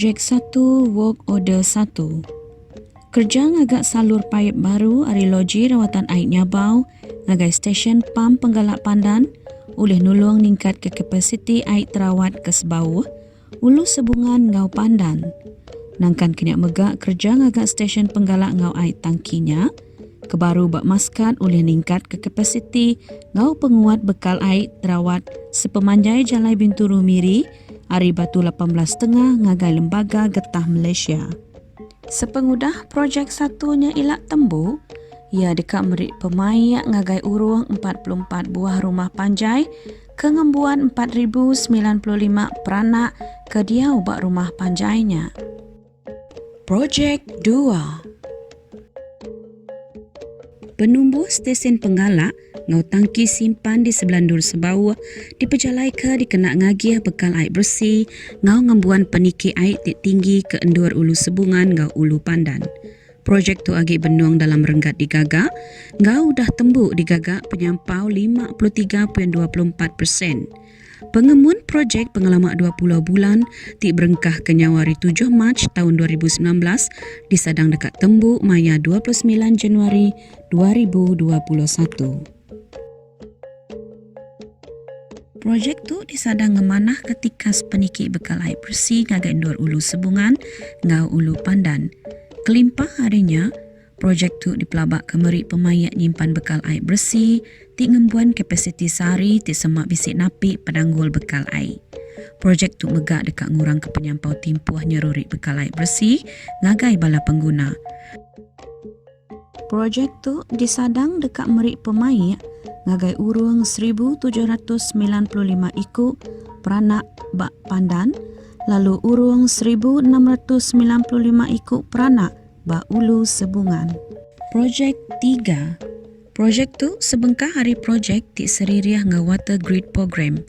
Projek 1 Work Order 1. Kerja ngagak salur paip baru ari loji rawatan air Nyabau ngagai stesen pam penggalak pandan oleh nulung ningkat ke kapasiti air terawat ke sebawah ulu sebungan ngau pandan. Nangkan kena megak kerja ngagak stesen penggalak ngau air tangkinya kebaru bak maskat oleh ningkat ke kapasiti ngau penguat bekal air terawat sepemanjai Jalai Bintulu Miri Ari Batu 18.5 ngagai lembaga getah Malaysia. Sepengudah projek satunya ilak tembu, ia dekat merik pemayak ngagai urung 44 buah rumah panjai kengembuan 4,095 peranak ke dia ubak rumah panjainya. Projek 2. Penumbuh stesen penggalak ngau tangki simpan di sebelandur sebawah dipejalai ke dikena ngagih bekal air bersih ngau ngembuan peniki air tinggi ke endur ulu sebungan ngau ulu pandan. Projek tu agi benuang dalam renggat digagak ngau dah tembuk digagak penyampau 53.24%. Pengemun projek pengalaman 20 bulan ti berengkah ke Nyawari 7 Mac tahun 2019 disadang dekat tembuk maya 29 Januari 2021. Projek tu disadang ngemanah ketika peniki bekal air bersih ngagai endur ulu sebungan ngau ulu pandan. Kelimpah harinya, projek tu dipelabak ke merik pemayak nyimpan bekal air bersih ti ngembuan kapasiti sari ti semak bisik napi pedanggul bekal air. Projek tu megak dekat ngurang ke penyampau timpuh nyerurik bekal air bersih ngagai bala pengguna. Projek tu disadang dekat merik pemayak ngagai urung 1,795 ikut peranak bak pandan, lalu urung 1,695 ikut peranak bak ulu sebungan. Projek 3. Projek tu sebengkah hari projek ti seririah ngau water grid program.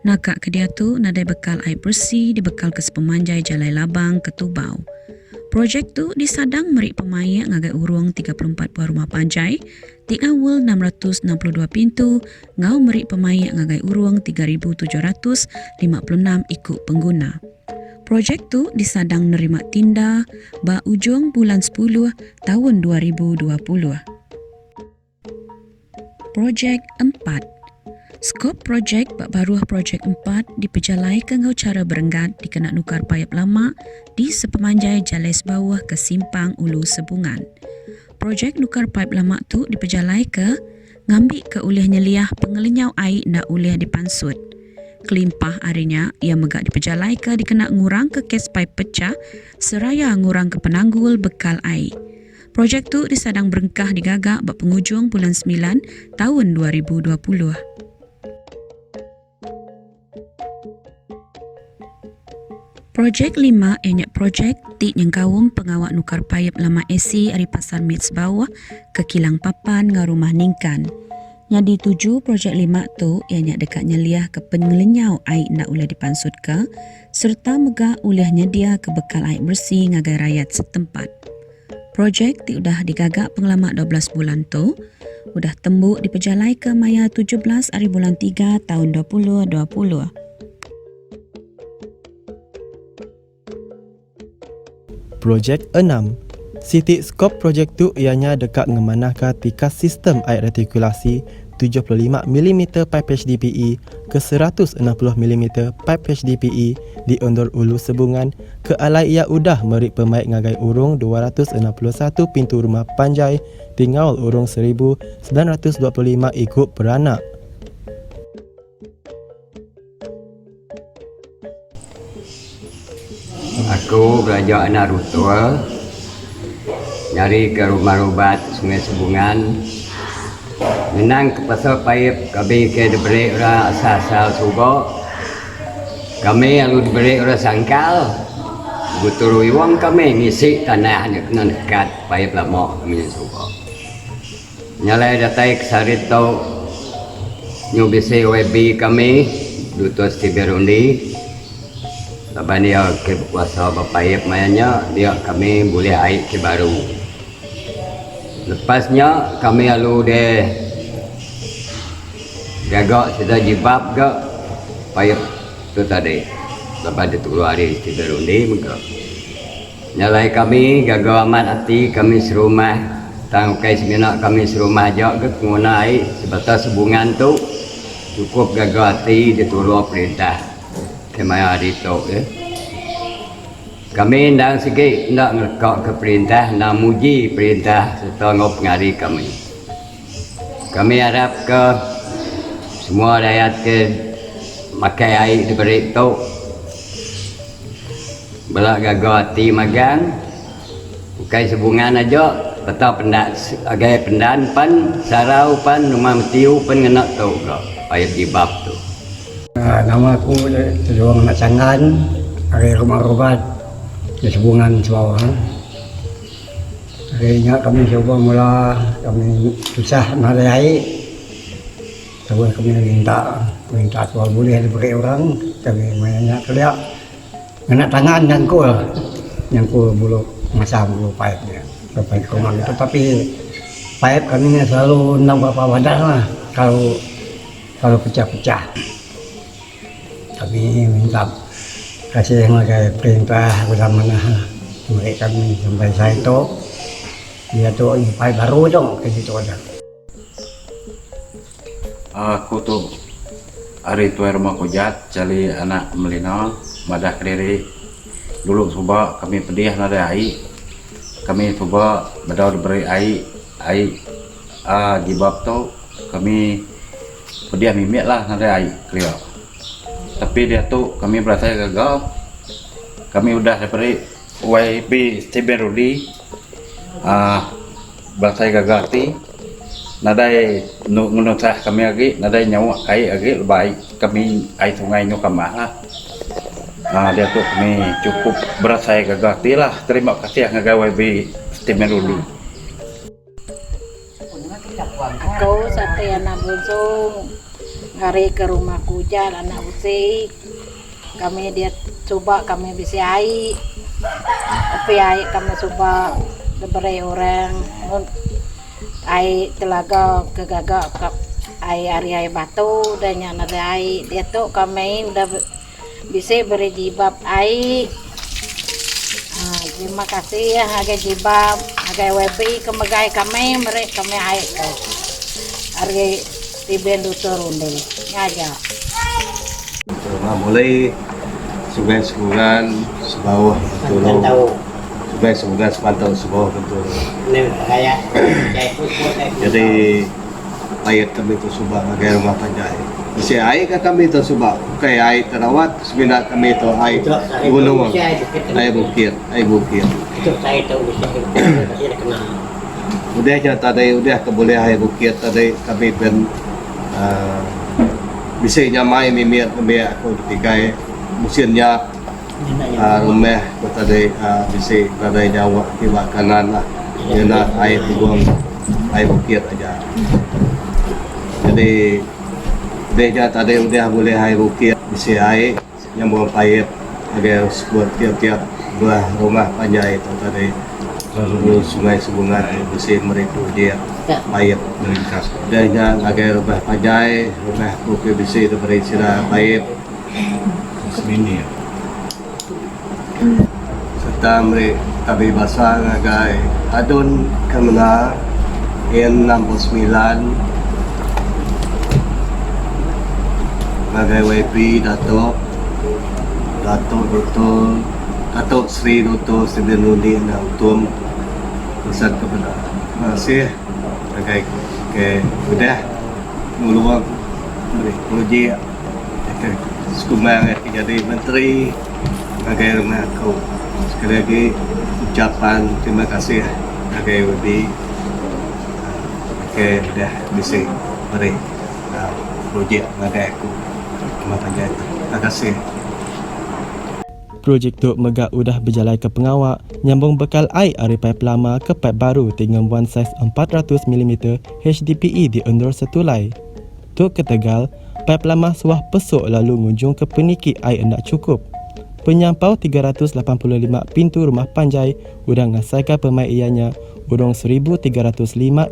Nakak ke dia tu nadai bekal air bersih dibekal ke sepemanjai Jalai Labang ke Tubau. Projek tu disadang merik pemayak ngagai urung 34 buah rumah panjai, ti awal 662 pintu, ngau merik pemayak ngagai urung 3,756 ikut pengguna. Projek tu disadang nerima tinda ba ujung bulan 10 tahun 2020. Projek 4. Skop projek bak baruah projek 4 dipejalai ke ngau cara berenggat dikena nukar payap lama di sepemanjai Jalai Sebawah ke Simpang Ulu Sebungan. Projek nukar payap lama tu dipejalai ke ngambil ke ulih nyeliah pengelinyau air ndak ulih dipansut. Kelimpah harinya ia megak dipejalai ke dikena ngurang ke kes paip pecah seraya ngurang ke penanggul bekal air. Projek tu disadang berengkah digagak bak penghujung bulan 9 tahun 2020. Projek 5 ianya projek ti nyengkawum pengawak nukar payap lama AC ari Pasar Mits Bawah ke Kilang Papan ngau Rumah Ningkan. Nyadi 7 projek 5 tu ianya dekat nyeliah ke pengelinyau air ndak ulih dipansut ke serta megak ulih nyedia ke bekal air bersih ngagai rakyat setempat. Projek ti udah digagak pengalaman 12 bulan tu udah tembuk dipejalai ke maya 17 hari bulan 3 tahun 2020. Projek 6. Sitik skop projek tu ianya dekat ngemanahkan tikas sistem air retikulasi 75 mm pipe HDPE ke 160 mm pipe HDPE di undur ulu sebungan ke alai ia udah merik pemaik ngagai urung 261 pintu rumah panjai tinggal urung 1925 ikut beranak. Aku belajar anak rutua, nyari ke rumah obat Sungai Sebungan. Menang ke pasal payep kami ke diberi orang asal-asal Subak. Kami lalu diberi orang sangkal. Betul uang kami ngisi tanah hanya kena dekat payep lama kami Subak. Nyalai datai kesarit tau nyubisi WB kami Dutus Tiberundi. Lepas dia ke kuasa bapayep mayanya dia kami boleh air ke baru. Lepasnya kami lalu deh gagak sudah jibab ke payep tu tadi. Lepas dia turun hari Tiberundi muka. Nyalai kami gagak amat hati kami serumah. Tangkai sebenarnya kami serumah aja ke pengguna air sebatas hubungan tu cukup gagak hati dia turun perintah kemaya hari tu ya. Kami ndang sikit ndak ngelakak ke perintah, ndak muji perintah serta ngop ngari kami. Kami harap ke semua rakyat ke makai air diberi tu. Belak gagak hati magang. Bukai sebungan aja, petang pendak agai pendan pan, sarau pan, rumah metiu pan ngena tu ke payah dibab tu. Nama aku Juang Anak Cangan, dari rumah obat di Sebungan Sebawang. Akhirnya kami coba mula kami susah nari air. Coba kami minta soal boleh diberi orang. Kami banyak keliak anak tangan yang ku bulu masam bulu paip dia. Paip rumah itu tapi paip kami selalu nang berapa wadah lah kalau pecah-pecah. Kami minta kasih yang kayak perintah bersama mereka kami sampai saya itu dia tu paip baru dong kayak gitu aja. Aku tuh hari tua rumah kujat cari anak melina madah kediri dulu coba kami pedih nada air kami coba bedal beri air jibab tu kami pedih mimik lah nada air clear tapi dia tu kami berasa gagal kami udah diberi WB Tiberudi berasa gagal ti nadai menutah kami lagi nadai nyawa kai lagi baik kami air sungai Nukamah lah. Dia tu kami cukup berasa gagal ti lah. Terima kasih yang ngagawe WB Tiberudi. Aku Satriana Bonsong hari ke rumah Kujar anak usik kami dia coba kami bisa air tapi air kami coba diberi orang air telaga kegagak air batu dan yang ada air dia tu kami udah bisa beri jibab air. Terima kasih ya harga jibab harga WB kemegai kami mereka kami air tu harga Tiben Duturundi ngaja. Mulai Sungai Sebungan sebawah betul. Sungai Sebungan sepantau sebawah betul. Jadi air kami itu subak bagai rumah panjai. Isi air kan kami itu subak. Bukan air terawat. Sebenarnya kami itu air gunung. Air bukit. Itu saya tahu bisa kenal. Udah tadi udah kebole air bukit tadi kami ben bisa nyamai mimir aku dikai musimnya rumah tadi bisa ada nyawa di kanan lah yana air buang air bukit aja jadi dia tadi udah boleh air bukit bisa air yang buang paip agar buat tiap-tiap belah rumah panjai itu tadi Sungai Sebungan bisa mereka dia paip melingkas dan yang agar rumah panjai rumah bukit bisa itu berisira paip semini serta mereka kami basah ngagai adun kemana N69 ngagai WP Dato Sri Dr. Tiberudi na utum pesan kepada masih ngagai ke udah nguluang beri uji sekumbang jadi menteri sebagai rumah aku. Sekali lagi ucapan terima kasih sebagai lebih dah bisa beri projek sebagai aku rumah panjang. Terima kasih. Projek tu megak udah berjalan ke pengawak, nyambung bekal air dari paip lama ke paip baru dengan buan saiz 400 mm HDPE di undur setulai. Tu ke Tegal, paip lama suah pesuk lalu ngunjung ke peniki air hendak cukup. Penyampau 385 pintu rumah panjai udah ngasaikan pemain ianya urung 1,305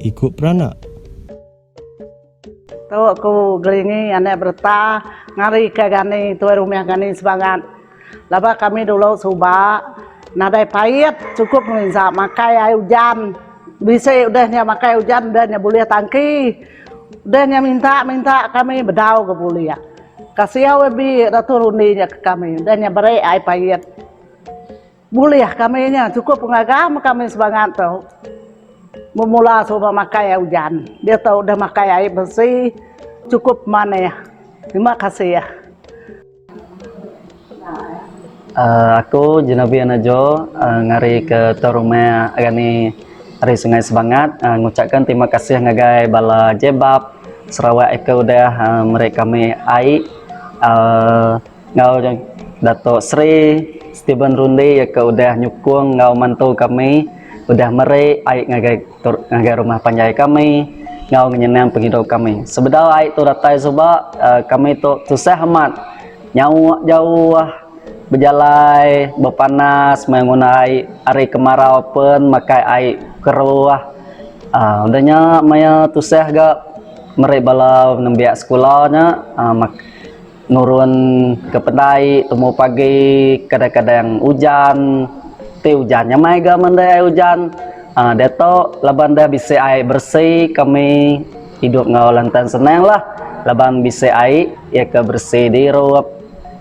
ikut beranak. Tu aku gelingi anak berta ngari ke gani tuai rumah gani sebangat. Laba kami dulu subak nadai payet cukup menginsa makai air hujan. Bisa udahnya makai hujan udahnya boleh tangki. Udahnya minta kami berdau ke boleh. Kasih lebih ratu rundinya ke kami. Udahnya beri air payet. Boleh kami nya cukup pengagam kami sebangat tu. Memula subak makai air hujan. Dia tahu udah makai air bersih cukup mana ya. Terima kasih ya. Aku Jenabi Anajo ngari ke Torumea agani hari Sungai Sebangat ngucapkan terima kasih ngagai bala Jebab Sarawak eka udah mereka kami ai ngau Dato Sri Stephen Rundi eka udah nyukung ngau mantu kami udah mere ai ngagai rumah panjai kami ngau nyenang penghidup kami sebedal ai tu datai suba kami tu susah amat nyawa jauh berjalai berpanas mengenai hari kemarau pun makai air keruah udahnya maya tusah gak mereka bala nembiak sekolahnya nurun ke pedai temu pagi kadang-kadang hujan hujannya mai gak mendai hujan deto laban dah bisa air bersih kami hidup ngau lantan senang lah laban bisa air ya ke bersih di ruap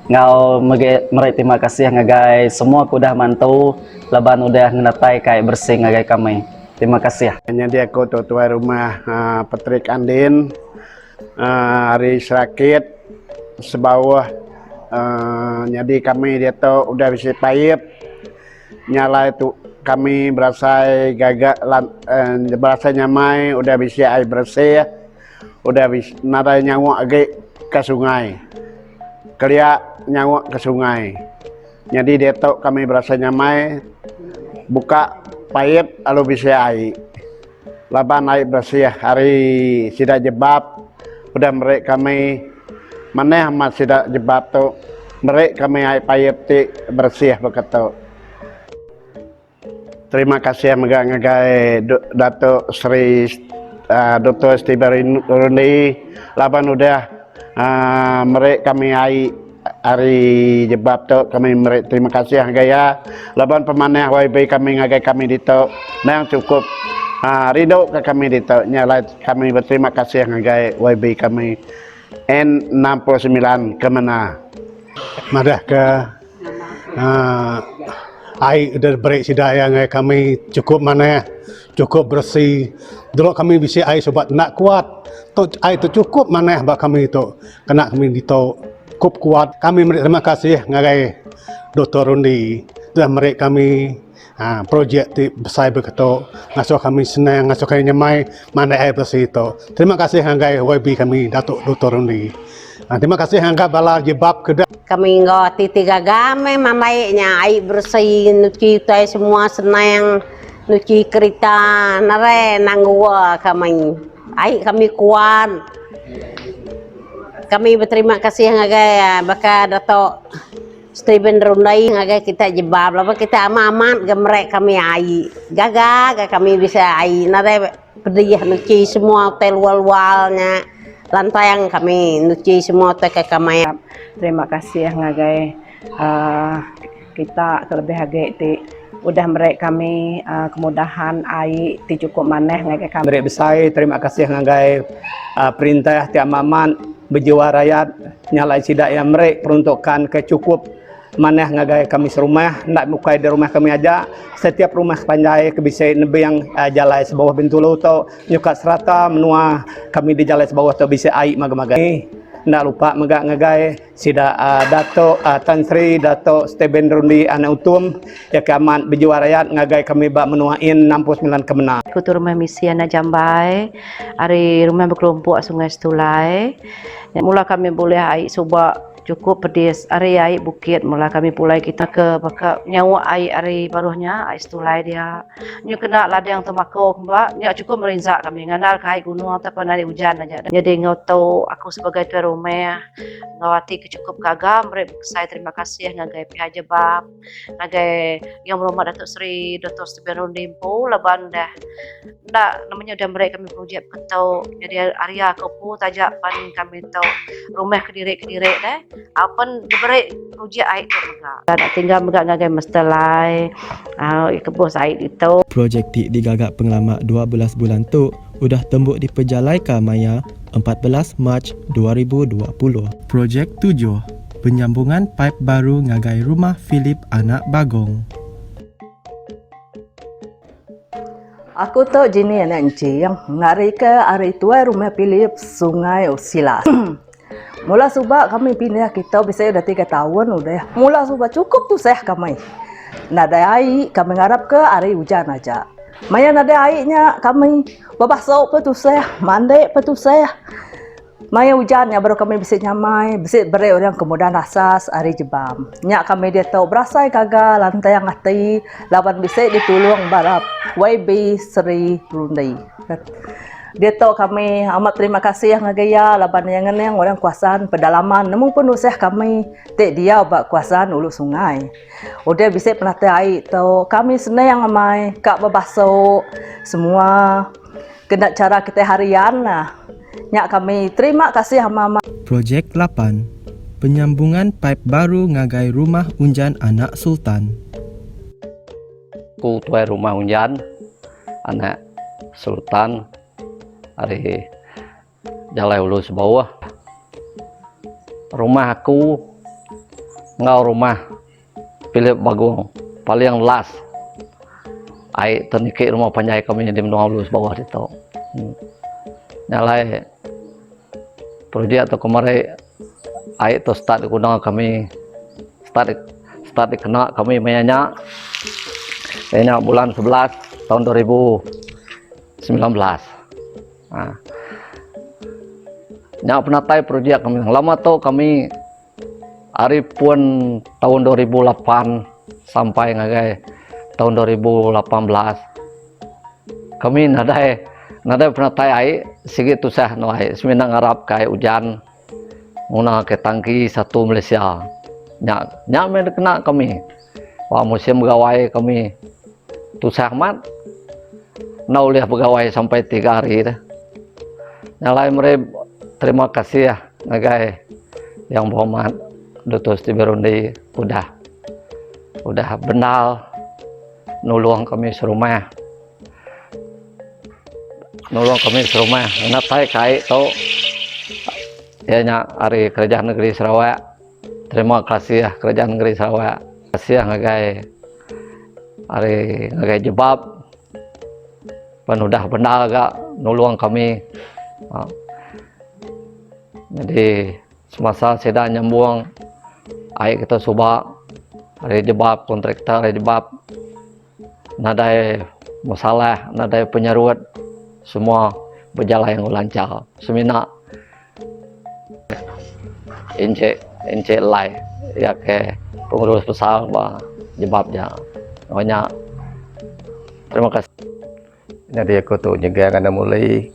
ngau mereka terima kasih ngagai semua kudah mantu laban udah ngenatai kayak bersih ngagai kami. Terima kasih. Jadi aku tuai rumah Petrik Andin hari sakit sebawah jadi kami dia tu udah bisa payep nyala itu kami berasa gagak berasa nyamai udah bisa air bersih udah bisa nada nyawa agak ke sungai kelia nyawa ke sungai. Jadi dia tahu kami berasa nyamai buka paip lalu bisa air. Laban air bersih hari sidak jebab udah mereka kami mana amat sidak jebab tu mereka kami air paip ti bersih begitu. Terima kasih ngagai Dato Sri Dr. Stephen Rundi laban udah mereka kami hari jebab tu kami terima kasih gaya laban pemanah YB kami ngagai kami dito yang cukup ridho ke kami dito nyala kami berterima kasih ngagai YB kami N69 kemana madah ke air udah break sidaya ngai kami cukup mana cukup bersih dulu kami bisa air sobat nak kuat tu air tu cukup mana bak kami tu kena kami dito cukup kuat kami terima kasih ngagai Dr. Rundi telah mereka kami projek ti besar begitu ngasuh kami senang ngasuh kami nyamai mana air bersih itu terima kasih ngagai YB kami Datuk Dr. Rundi terima kasih ngagai bala jebab kedah kami nggak tiga game mamainya air bersih nuci tay semua senang nuci kereta nare nanggua kami air kami kuat kami berterima kasih ngagai baka Dato Stephen Rundi ngagai kita jebab lalu kita amat gemerek kami air gagak kami bisa air nare pedih nuci semua hotel wal-walnya lantai yang kami nuci semua hotel ke kami. Terima kasih ngagai kita terlebih lagi ti udah mereka kami kemudahan air ti cukup maneh ngagai kami. Mereka besar terima kasih ngagai perintah tiap maman berjiwa rakyat nyalai sidak yang mereka peruntukan kecukup maneh ngagai kami serumah nak mukai di rumah kami aja setiap rumah panjai kebisai nebe yang jalai sebawah Bintulu tu nyukat serata menua kami di jalai sebawah tu bisa air maga-maga ndak lupa megak ngagai sida Dato Tan Sri Dato Steben Rundi Anak Utum ya kaman berjuarayat ngagai kami bak menuain 69 kemenang. Kutu rumah misi anak Jambai, hari rumah berkelompok Sungai Setulai. Mula kami boleh air subak cukup pedis hari air bukit, mula kami pulai kita ke bakal nyawa air hari baruhnya air Setulai dia nyu kena ladang temakau mbak nyak cukup merinsak kami ngandal kai gunung ataupun hari hujan aja jadi ngau aku sebagai tuan rumah ngawati kecukup gagam saya terima kasih ngagai pihak jebab ngagai yang rumah Datuk Sri Dr. Steben Rundi laban dah namanya udah mereka kami projek ketau jadi area kopu tajak pan kami tahu rumah kediri dah apan diberi projek air tu megak dan tinggal megak ngagai mestelai kebos air itu. Projek ti digagak pengalaman 12 bulan tu udah tembuk diperjalai ke Maya 14 Mac 2020. Projek 7 penyambungan paip baru ngagai rumah Philip Anak Bagong. Aku tahu jini anak encik yang ngari ke hari tua rumah Philip Sungai Usilas. Mula subak kami pindah kita bisa udah 3 tahun udah. Mula subak cukup tu seh kami. Nada air kami ngarap ke hari hujan aja. Maya nada airnya kami babah sok pe tu seh, mandek pe tu seh. Maya hujannya baru kami bisa nyamai, bisa beri orang kemudahan asas hari jebam. Nyak kami dia tahu berasai kagak lantai yang hati, lawan bisa ditulung barap YB Sri Rundi. Dia tahu kami amat terima kasih yang ngagaya laban yang orang kuasaan pedalaman namun pun usah kami tak dia buat kuasaan ulu sungai udah bisa pernah air tahu kami senang amai kak babaso semua kena cara kita harian lah nyak kami terima kasih sama Projek 8 penyambungan paip baru ngagai rumah unjan Anak Sultan. Ku tuai rumah unjan Anak Sultan hari Jalai Ulus bawah. Rumah aku ngau rumah Philip Bagong paling last. Ai ternikik rumah panjai kami di Menua Ulus bawah itu. Nyalai projek atau kemarin ai to start guna kami start kena kami menyanyi kayaknya bulan 11 tahun 2019. Nah, nyak penatai projek kami lama tu kami hari pun tahun 2008 sampai ngagai tahun 2018 kami nadai penatai air sikit tusah no air seminang Arab kai hujan guna ke tangki satu Malaysia nyak men kena kami wah musim pegawai kami tusah mat nau lihat pegawai sampai 3 hari dah. Nyalai mereka terima kasih ya ngagai yang berhormat Dr. Steben Rundi udah benal nulung kami serumah natai kai tau ya nyak hari Kerajaan Negeri Sarawak terima kasih ya Kerajaan Negeri Sarawak kasih ya ngagai hari ngagai jebab penudah benal agak nulung kami. Jadi semasa sedang nyambung air kita subak hari jebab kontraktor hari jebab nadai masalah nadai penyerut semua berjalan yang lancar semina encik lai ya ke pengurus besar bah jebabnya banyak terima kasih. Jadi aku tu juga kena mulai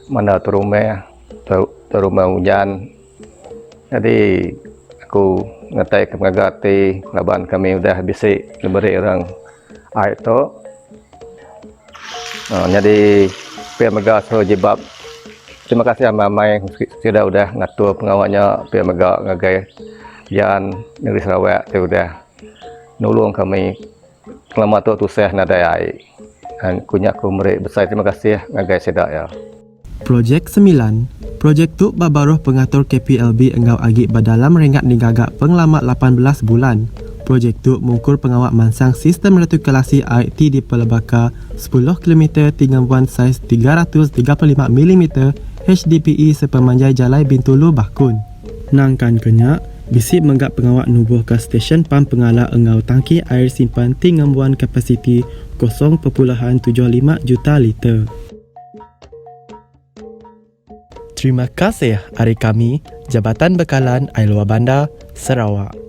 mana terumah hujan. Jadi aku ngatai ke ngagati laban kami udah bisa memberi orang air tu. Jadi pihak Mega jebab. Terima kasih sama Mai sudah ngatur pengawalnya pihak Mega ngagai Yan Negeri Sarawak tu udah nulung kami selama tu seh nadai air. Dan kunyaku mereka besar terima kasih ngagai sedak ya. Projek 9 projek tu babaruh pengatur KPLB engau agi badalam rengat digagak pengelama 18 bulan. Projek tu mengukur pengawak mansang sistem retikulasi IT di Pelabaka 10 km tinggamuan saiz 335 mm HDPE sepemanjai Jalai Bintulu Bakun. nangkan kenyak, bisi menggap pengawak nubuh ke stesen pam pengala engau tangki air simpan tingambuan kapasiti 0.75 juta liter. Terima kasih hari kami, Jabatan Bekalan Air Luar Bandar, Sarawak.